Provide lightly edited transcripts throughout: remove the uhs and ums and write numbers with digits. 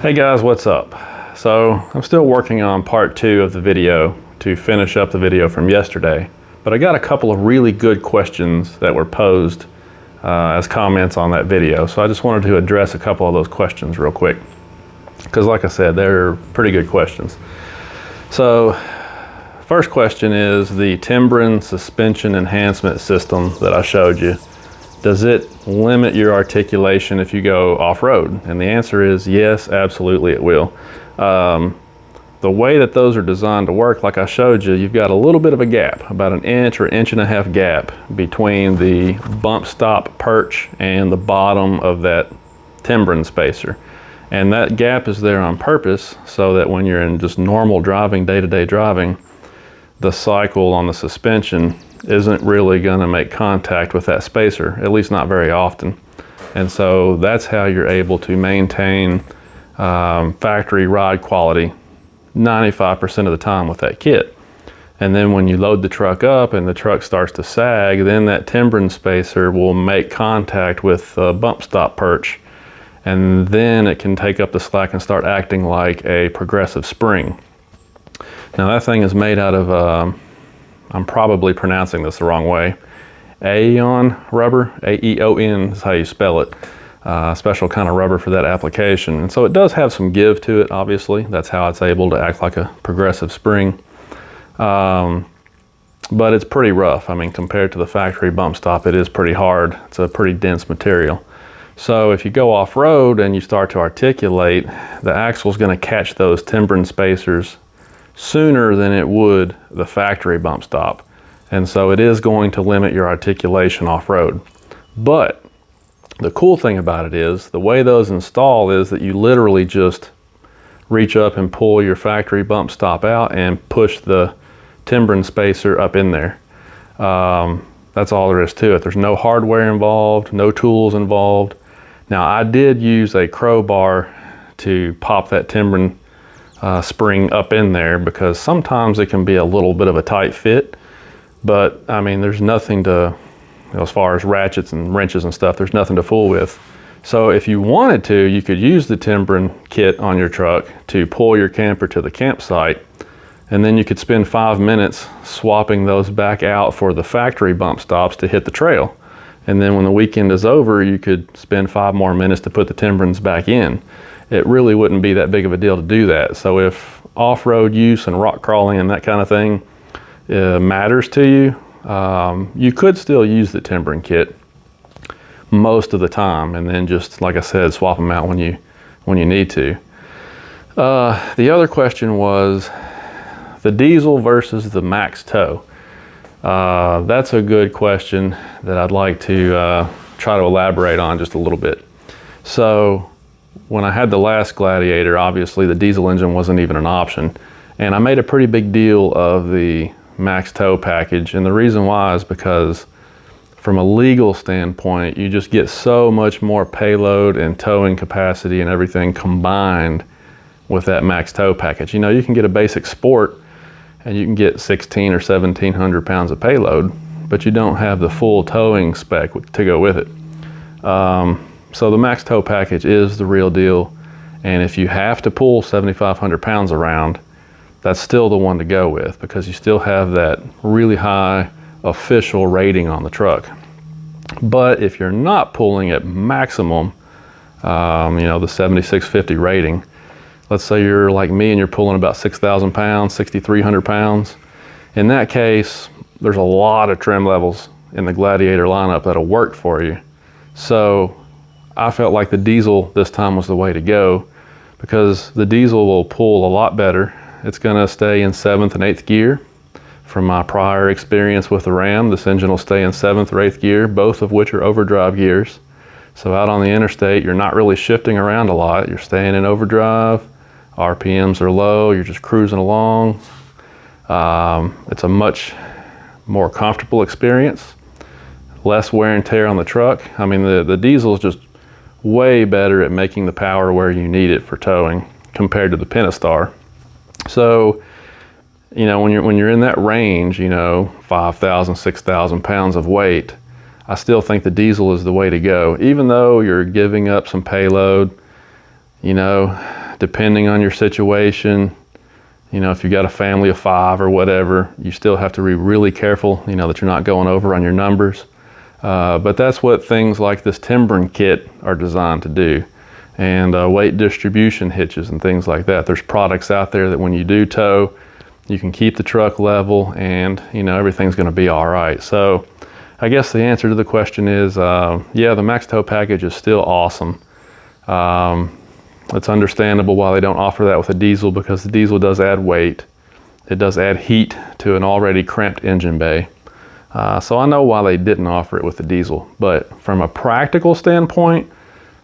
Hey guys, what's up? So I'm still working on part 2 of the video to finish up the video from yesterday, but I got a couple of really good questions that were posed as comments on that video. So I just wanted to address a couple of those questions real quick, because like I said, they're pretty good questions. So first question is the Timbren suspension enhancement system that I showed you. Does it limit your articulation if you go off-road? And the answer is yes, absolutely it will. The way that those are designed to work, like I showed you, you've got a little bit of a gap, about an inch or inch and a half gap between the bump stop perch and the bottom of that Timbren spacer. And that gap is there on purpose so that when you're in just normal driving, day-to-day driving, the cycle on the suspension isn't really going to make contact with that spacer, at least not very often. And so that's how you're able to maintain factory ride quality 95% of the time with that kit. And then when you load the truck up and the truck starts to sag, then that Timbren spacer will make contact with the bump stop perch, and then it can take up the slack and start acting like a progressive spring. Now that thing is made out of I'm probably pronouncing this the wrong way, AEON rubber, A-E-O-N is how you spell it. Special kind of rubber for that application. And so it does have some give to it, obviously. That's how it's able to act like a progressive spring. But it's pretty rough. I mean, compared to the factory bump stop, it is pretty hard. It's a pretty dense material. So if you go off-road and you start to articulate, the axle's gonna catch those Timbren spacers sooner than it would the factory bump stop. And so it is going to limit your articulation off-road. But the cool thing about it is the way those install is that you literally just reach up and pull your factory bump stop out and push the Timbren spacer up in there. That's all there is to it. There's no hardware involved, no tools involved. Now I did use a crowbar to pop that Timbren spring up in there, because sometimes it can be a little bit of a tight fit, but I mean there's nothing to, as far as ratchets and wrenches and stuff, there's nothing to fool with. So if you wanted to, you could use the Timbren kit on your truck to pull your camper to the campsite, and then you could spend 5 minutes swapping those back out for the factory bump stops to hit the trail. And then when the weekend is over, you could spend 5 more minutes to put the Timbrens back in. It really wouldn't be that big of a deal to do that. So if off-road use and rock crawling and that kind of thing matters to you, you could still use the Timbren kit most of the time, and then just, like I said, swap them out when you need to. The other question was the diesel versus the max tow. That's a good question that I'd like to try to elaborate on just a little bit. So when I had the last Gladiator, obviously the diesel engine wasn't even an option, and I made a pretty big deal of the max tow package. And the reason why is because from a legal standpoint, you just get so much more payload and towing capacity and everything combined with that max tow package. You know, you can get a basic sport and you can get 16 or 1700 pounds of payload, but you don't have the full towing spec to go with it. So the max tow package is the real deal. And if you have to pull 7,500 pounds around, that's still the one to go with, because you still have that really high official rating on the truck. But if you're not pulling at maximum, you know, the 7650 rating, let's say you're like me and you're pulling about 6,000 pounds, 6,300 pounds. In that case, there's a lot of trim levels in the Gladiator lineup that'll work for you. So I felt like the diesel this time was the way to go, because the diesel will pull a lot better. It's gonna stay in 7th and 8th gear. From my prior experience with the Ram, this engine will stay in 7th or 8th gear, both of which are overdrive gears. So out on the interstate, you're not really shifting around a lot. You're staying in overdrive, RPMs are low, you're just cruising along. It's a much more comfortable experience, less wear and tear on the truck. I mean, the diesel is just way better at making the power where you need it for towing compared to the Pentastar. So, you know, when you're in that range, you know, 5,000, 6,000 pounds of weight, I still think the diesel is the way to go. Even though you're giving up some payload, you know, depending on your situation, you know, if you got a family of 5 or whatever, you still have to be really careful, you know, that you're not going over on your numbers. But that's what things like this Timbren kit are designed to do. And weight distribution hitches and things like that. There's products out there that when you do tow, you can keep the truck level and, you know, everything's gonna be all right. So I guess the answer to the question is, yeah, the max tow package is still awesome. It's understandable why they don't offer that with a diesel, because the diesel does add weight. It does add heat to an already cramped engine bay. So I know why they didn't offer it with the diesel, but from a practical standpoint,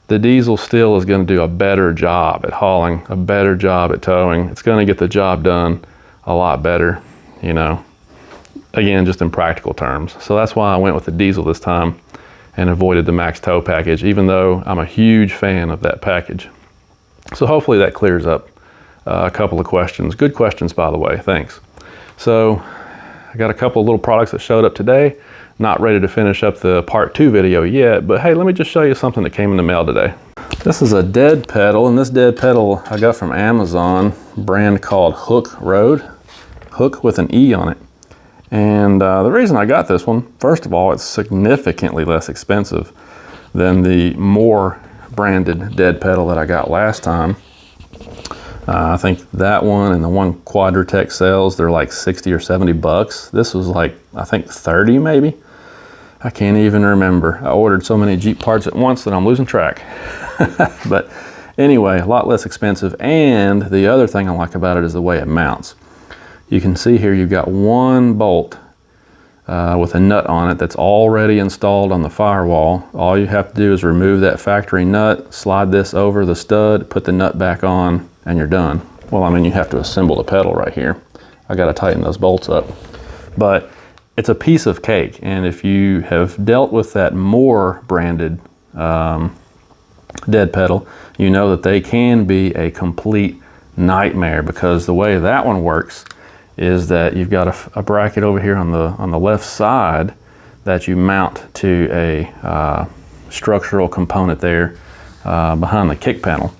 the diesel still is going to do a better job at hauling, a better job at towing. It's going to get the job done a lot better, you know, again, just in practical terms. So that's why I went with the diesel this time and avoided the max tow package, even though I'm a huge fan of that package. So hopefully that clears up a couple of questions. Good questions, by the way, thanks. So I got a couple of little products that showed up today. Not ready to finish up the part 2 video yet, but hey, let me just show you something that came in the mail today. This is a dead pedal, and this dead pedal I got from Amazon, brand called Hooke Road. Hooke with an E on it. And the reason I got this one, first of all, it's significantly less expensive than the more branded dead pedal that I got last time. I think that one and the one Quadratec sells, they're like 60 or 70 bucks. This was like, I think 30 maybe. I can't even remember. I ordered so many Jeep parts at once that I'm losing track. But anyway, a lot less expensive. And the other thing I like about it is the way it mounts. You can see here you've got one bolt with a nut on it that's already installed on the firewall. All you have to do is remove that factory nut, slide this over the stud, put the nut back on, and you're done. Well, I mean, you have to assemble the pedal right here. I got to tighten those bolts up. But it's a piece of cake, and if you have dealt with that Moore branded dead pedal, you know that they can be a complete nightmare, because the way that one works is that you've got a bracket over here on the left side that you mount to a structural component there behind the kick panel.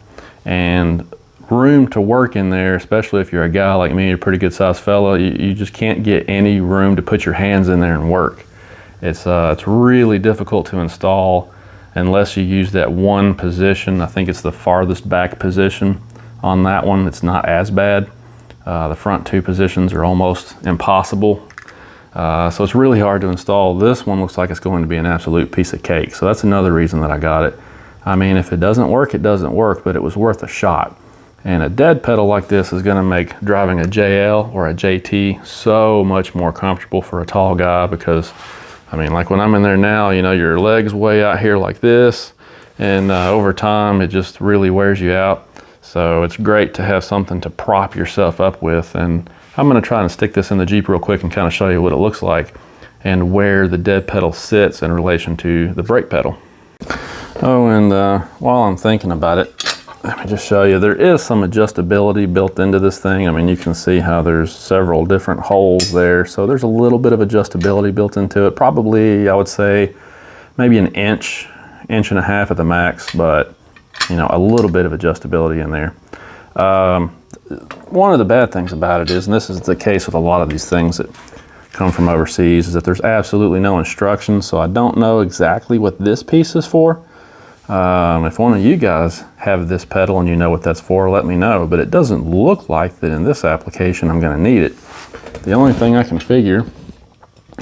And room to work in there, especially if you're a guy like me, you're a pretty good sized fella, you just can't get any room to put your hands in there and work. It's really difficult to install unless you use that one position. I think it's the farthest back position on that one. It's not as bad. The front 2 positions are almost impossible. So it's really hard to install. This one looks like it's going to be an absolute piece of cake. So that's another reason that I got it. I mean, if it doesn't work, it doesn't work, but it was worth a shot. And a dead pedal like this is going to make driving a JL or a JT so much more comfortable for a tall guy, because, I mean, like when I'm in there now, you know, your legs way out here like this, and over time it just really wears you out. So it's great to have something to prop yourself up with. And I'm going to try and stick this in the Jeep real quick and kind of show you what it looks like and where the dead pedal sits in relation to the brake pedal. Oh, and while I'm thinking about it, let me just show you, there is some adjustability built into this thing. I mean, you can see how there's several different holes there. So there's a little bit of adjustability built into it. Probably, I would say, maybe an inch and a half at the max, but, you know, a little bit of adjustability in there. One of the bad things about it is, and this is the case with a lot of these things that come from overseas, is that there's absolutely no instructions. So I don't know exactly what this piece is for. If one of you guys have this pedal and you know what that's for, let me know. But it doesn't look like that in this application I'm going to need it. The only thing I can figure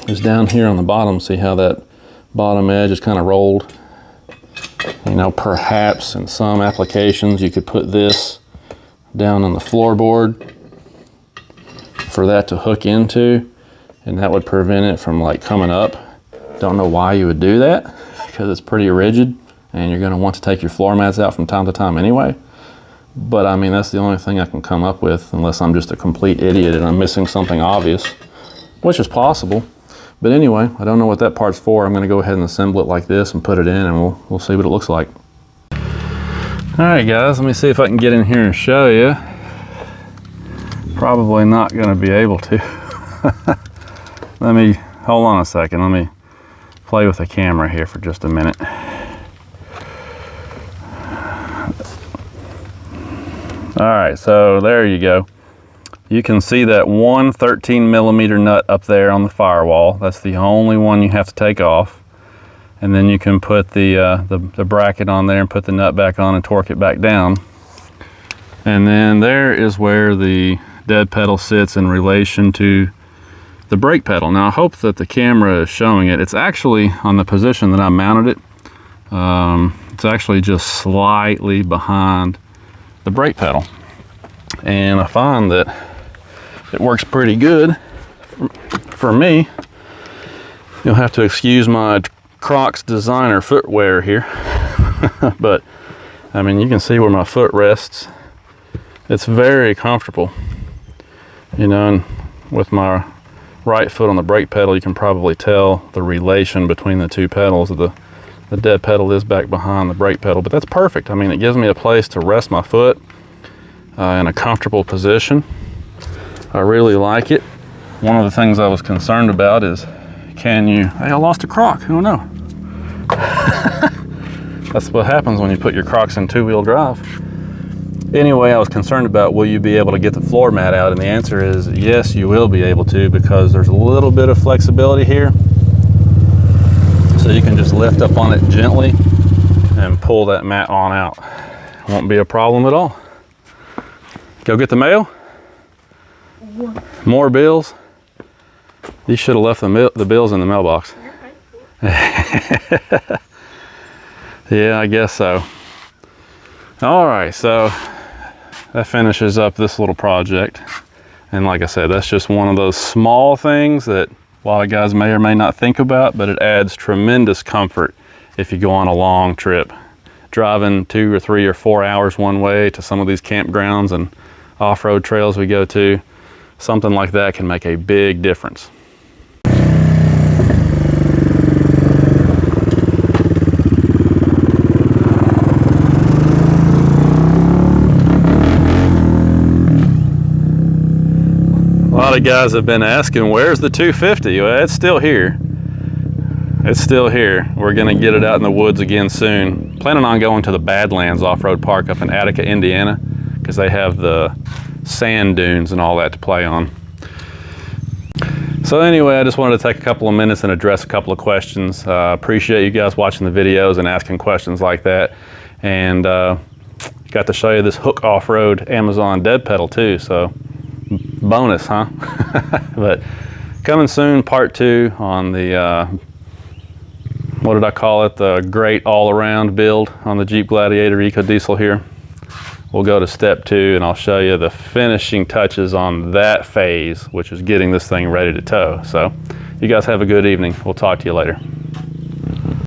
is down here on the bottom. See how that bottom edge is kind of rolled? You know, perhaps in some applications you could put this down on the floorboard for that to hook into, and that would prevent it from like coming up. Don't know why you would do that, because it's pretty rigid and you're going to want to take your floor mats out from time to time anyway. But I mean, that's the only thing I can come up with, unless I'm just a complete idiot and I'm missing something obvious, which is possible. But anyway, I don't know what that part's for. I'm going to go ahead and assemble it like this and put it in, and we'll see what it looks like. All right, guys, let me see if I can get in here and show you. Probably not going to be able to. Hold on a second. Let me play with the camera here for just a minute. All right, so there you go. You can see that one 13mm nut up there on the firewall. That's the only one you have to take off. And then you can put the bracket on there and put the nut back on and torque it back down. And then there is where the dead pedal sits in relation to the brake pedal. Now I hope that the camera is showing it. It's actually on the position that I mounted it. It's actually just slightly behind the brake pedal. And I find that it works pretty good for me. You'll have to excuse my Crocs designer footwear here. But I mean, you can see where my foot rests. It's very comfortable, you know, and with my right foot on the brake pedal, you can probably tell the relation between the two pedals. The dead pedal is back behind the brake pedal, but that's perfect. I mean, it gives me a place to rest my foot in a comfortable position. I really like it. One of the things I was concerned about is, hey, I lost a Croc, who knows? That's what happens when you put your Crocs in two-wheel drive. Anyway, I was concerned about, will you be able to get the floor mat out? And the answer is yes, you will be able to, because there's a little bit of flexibility here. So you can just lift up on it gently and pull that mat on out. Won't be a problem at all. Go get the mail? More bills? You should have left the bills in the mailbox. Yeah, I guess so. All right, so that finishes up this little project. And like I said, that's just one of those small things that a lot of guys may or may not think about, but it adds tremendous comfort if you go on a long trip. Driving 2 or 3 or 4 hours one way to some of these campgrounds and off-road trails we go to, something like that can make a big difference. A lot of guys have been asking, where's the 250? Well, it's still here. It's still here. We're gonna get it out in the woods again soon. Planning on going to the Badlands Off-Road Park up in Attica, Indiana, because they have the sand dunes and all that to play on. So anyway, I just wanted to take a couple of minutes and address a couple of questions. Appreciate you guys watching the videos and asking questions like that. And got to show you this Hooke off-road Amazon dead pedal too, so bonus, huh? But coming soon, part 2 on the, what did I call it? The great all-around build on the Jeep Gladiator EcoDiesel here. We'll go to step 2 and I'll show you the finishing touches on that phase, which is getting this thing ready to tow. So you guys have a good evening. We'll talk to you later.